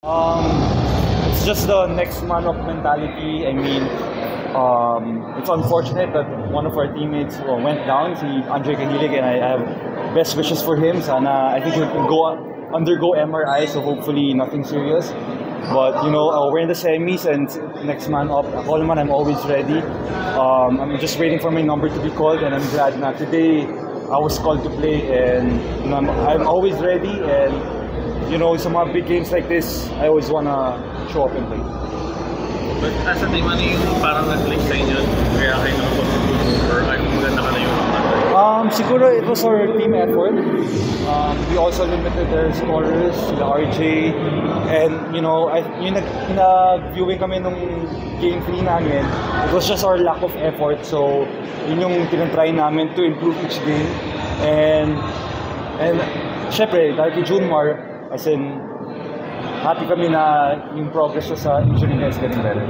It's just the next man up mentality. I mean, it's unfortunate that one of our teammates went down, si Andre Cahilig, and I have best wishes for him. Sana, I think he'll undergo MRI, so hopefully nothing serious. But you know, we're in the semis, and next man up, ako naman, I'm always ready. I'm just waiting for my number to be called, and I'm glad na today I was called to play, and you know, I'm always ready. And you know, some big games like this, I always wanna show up and play. But as a team, ano yung parang nag-click sa inyo? Kaya kayo nakapag-move or ay maganda ka na yung Siguro it was our team effort. We also limited their scorers, sila RJ, and you know, yung nag-viewing kami nung game 3 namin, it was just our lack of effort. So yun yung tinatry namin to improve each game. And syempre, dahil kay Junmar, as in, happy kami na yung progress sa injury niya is getting better.